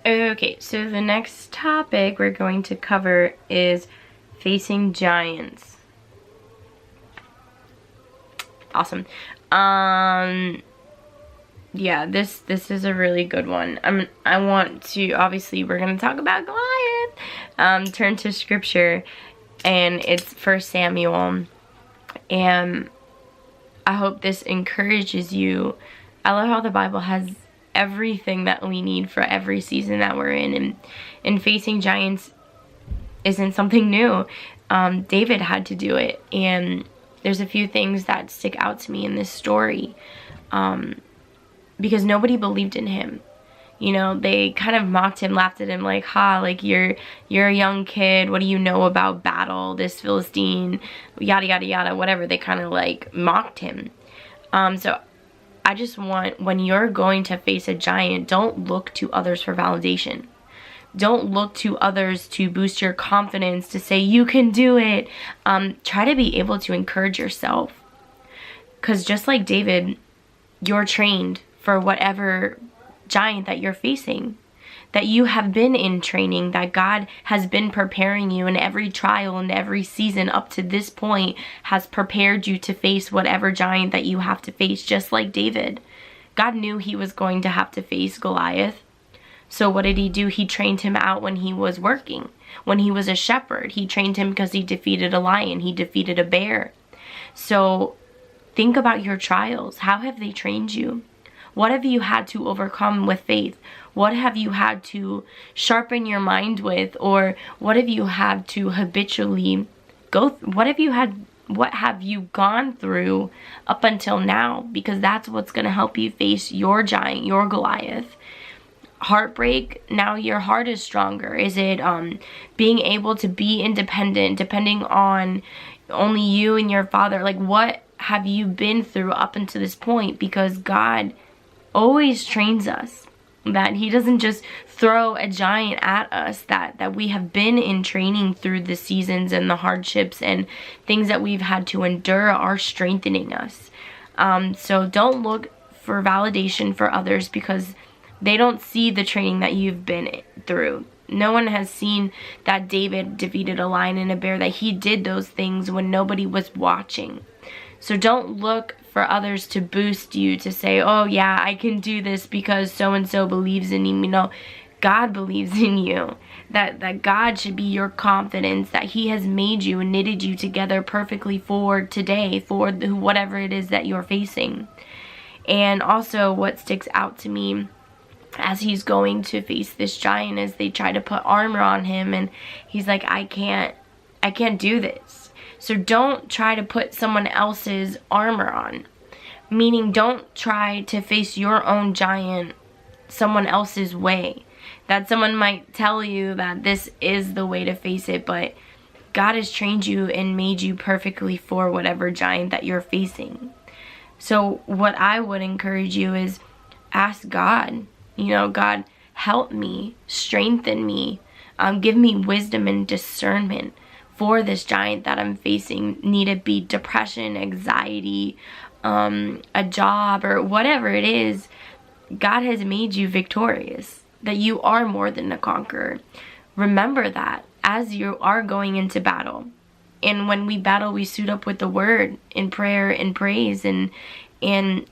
Okay, so the next topic we're going to cover is facing giants. Awesome. Yeah, this is a really good one. I want to, obviously we're going to talk about Goliath. Turn to scripture, and it's 1 Samuel. And I hope this encourages you. I love how the Bible has everything that we need for every season that we're in, and facing giants isn't something new. David had to do it, and there's a few things that stick out to me in this story, because nobody believed in him. You know, they kind of mocked him, laughed at him, like, ha, like, you're a young kid, what do you know about battle, this Philistine, yada yada yada, whatever. They kind of like mocked him. So I just want, when you're going to face a giant, don't look to others for validation. Don't look to others to boost your confidence, to say you can do it. Try to be able to encourage yourself. Because just like David, you're trained for whatever giant that you're facing. That you have been in training, that God has been preparing you in every trial and every season up to this point, has prepared you to face whatever giant that you have to face, just like David. God knew he was going to have to face Goliath. So what did he do? He trained him out when he was working. When he was a shepherd, he trained him because he defeated a lion, he defeated a bear. So think about your trials. How have they trained you? What have you had to overcome with faith? What have you had to sharpen your mind with? Or what have you had to habitually what have you gone through up until now? Because that's what's going to help you face your giant, your Goliath. Heartbreak, now your heart is stronger. Is it being able to be independent, depending on only you and your Father? Like, what have you been through up until this point? Because God always trains us, that he doesn't just throw a giant at us, that we have been in training through the seasons and the hardships and things that we've had to endure are strengthening us. So don't look for validation for others, because they don't see the training that you've been through. No one has seen that David defeated a lion and a bear, that he did those things when nobody was watching. So don't look for others to boost you, to say, oh yeah, I can do this because so-and-so believes in me. You know, God believes in you. That God should be your confidence, that he has made you and knitted you together perfectly for today, for whatever it is that you're facing. And also what sticks out to me as he's going to face this giant is they try to put armor on him, and he's like, I can't do this. So don't try to put someone else's armor on. Meaning, don't try to face your own giant someone else's way. That someone might tell you that this is the way to face it, but God has trained you and made you perfectly for whatever giant that you're facing. So what I would encourage you is ask God, you know, God, help me, strengthen me, give me wisdom and discernment for this giant that I'm facing. Need it be depression, anxiety, a job, or whatever it is. God has made you victorious, that you are more than a conqueror. Remember that as you are going into battle. And when we battle, we suit up with the word in prayer and praise, and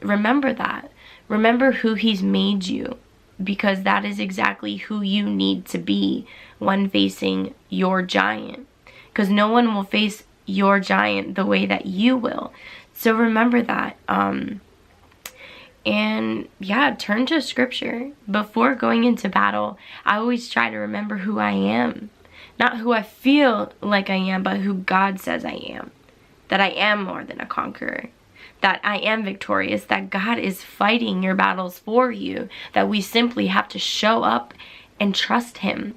remember that. Remember who he's made you, because that is exactly who you need to be when facing your giant. Because no one will face your giant the way that you will. So remember that. And yeah, turn to scripture. Before going into battle, I always try to remember who I am. Not who I feel like I am, but who God says I am. That I am more than a conqueror. That I am victorious. That God is fighting your battles for you. That we simply have to show up and trust him.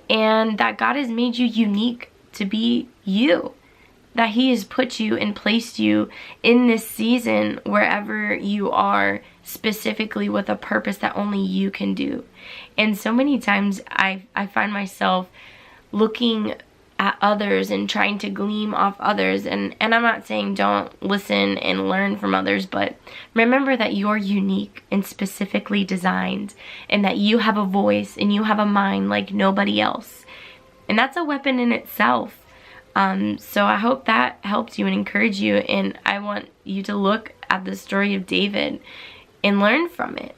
And that God has made you unique to be you. That he has put you and placed you in this season wherever you are, specifically with a purpose that only you can do. And so many times I find myself looking at others and trying to glean off others. And I'm not saying don't listen and learn from others, but remember that you're unique and specifically designed, and that you have a voice and you have a mind like nobody else. And that's a weapon in itself. So I hope that helps you and encourage you, and I want you to look at the story of David and learn from it.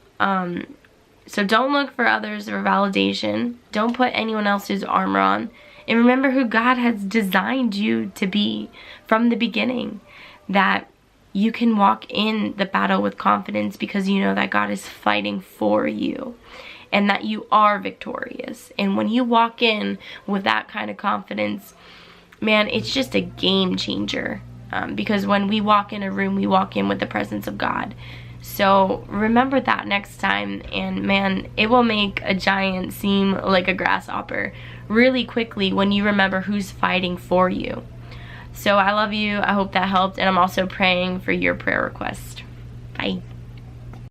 So don't look for others for validation. Don't put anyone else's armor on. And remember who God has designed you to be from the beginning. That you can walk in the battle with confidence because you know that God is fighting for you. And that you are victorious. And when you walk in with that kind of confidence, man, it's just a game changer. Because when we walk in a room, we walk in with the presence of God. So remember that next time, and man, it will make a giant seem like a grasshopper really quickly when you remember who's fighting for you. So I love you. I hope that helped, and I'm also praying for your prayer request. Bye.